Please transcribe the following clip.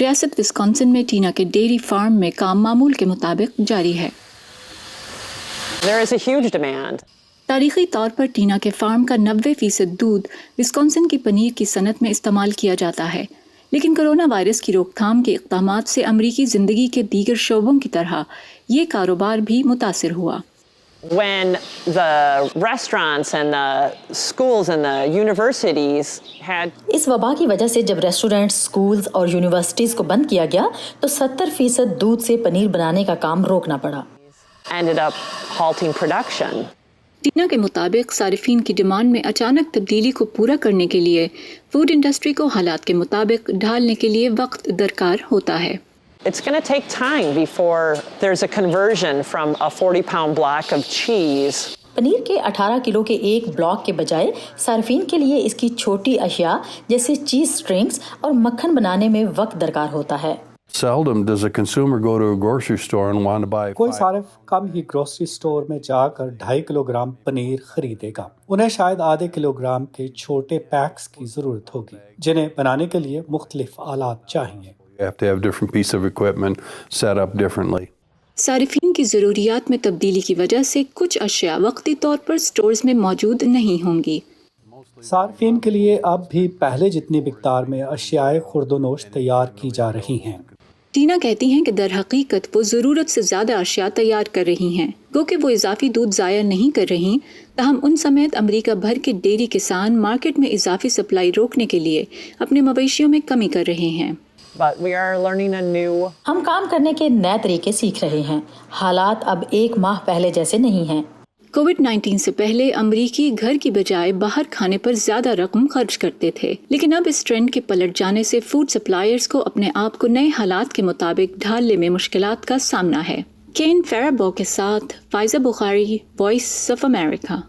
ریاست وسکانسن میں ٹینا کے ڈیری فارم میں کام معمول کے مطابق جاری ہے۔ There is a huge demand. تاریخی طور پر ٹینا کے فارم کا 90% دودھ وسکانسن کی پنیر کی صنعت میں استعمال کیا جاتا ہے، لیکن کرونا وائرس کی روک تھام کے اقدامات سے امریکی زندگی کے دیگر شعبوں کی طرح یہ کاروبار بھی متاثر ہوا۔ When the restaurants and the schools and the universities had اس وبا کی وجہ سے جب ریسٹورینٹ، سکولز اور یونیورسٹیز کو بند کیا گیا تو 70% دودھ سے پنیر بنانے کا کام روکنا پڑا۔ ended up halting production. Tina کے مطابق صارفین کی ڈیمانڈ میں اچانک تبدیلی کو پورا کرنے کے لیے فوڈ انڈسٹری کو حالات کے مطابق ڈھالنے کے لیے وقت درکار ہوتا ہے۔ It's going to take time before there's a conversion from a 40-pound block of cheese. Paneer کے 18 کلو کے ایک بلاک کے بجائے صارفین کے لیے اس کی چھوٹی اشیاء جیسے چیز سٹرنگز اور مکھن بنانے میں وقت درکار ہوتا ہے۔ Seldom does a consumer go to a grocery store and want to buy کوئی صارف کم ہی گروسری سٹور میں جا کر 2.5 کلو گرام پنیر خریدے گا۔ انہیں شاید آدھے کلو گرام کے چھوٹے پیکس کی ضرورت ہوگی جنہیں بنانے کے لیے مختلف آلات چاہیے۔ You have to have different piece of equipment set up differently. صارفین کی ضروریات میں تبدیلی کی وجہ سے کچھ اشیاء وقتی طور پر سٹورز میں موجود نہیں ہوں گی۔ صارفین کے لیے اب بھی پہلے جتنی مقدار میں اشیاء خرد و نوش تیار کی جا رہی ہیں۔ ٹینا کہتی ہیں کہ در حقیقت وہ ضرورت سے زیادہ اشیاء تیار کر رہی ہیں، کیونکہ وہ اضافی دودھ ضائع نہیں کر رہی، تاہم ان سمیت امریکہ بھر کے ڈیری کسان مارکیٹ میں اضافی سپلائی روکنے کے لیے اپنے مویشیوں میں کمی کر رہے ہیں۔ But we are learning a new ہم کام کرنے کے نئے طریقے سیکھ رہے ہیں۔ حالات اب 1 ماہ پہلے جیسے نہیں ہیں۔ کووڈ-19 سے پہلے امریکی گھر کی بجائے باہر کھانے پر زیادہ رقم خرچ کرتے تھے، لیکن اب اس ٹرینڈ کے پلٹ جانے سے فوڈ سپلائرز کو اپنے آپ کو نئے حالات کے مطابق ڈھالنے میں مشکلات کا سامنا ہے۔ کین فیرابو کے ساتھ فائزہ بخاری، وائس آف امریکہ۔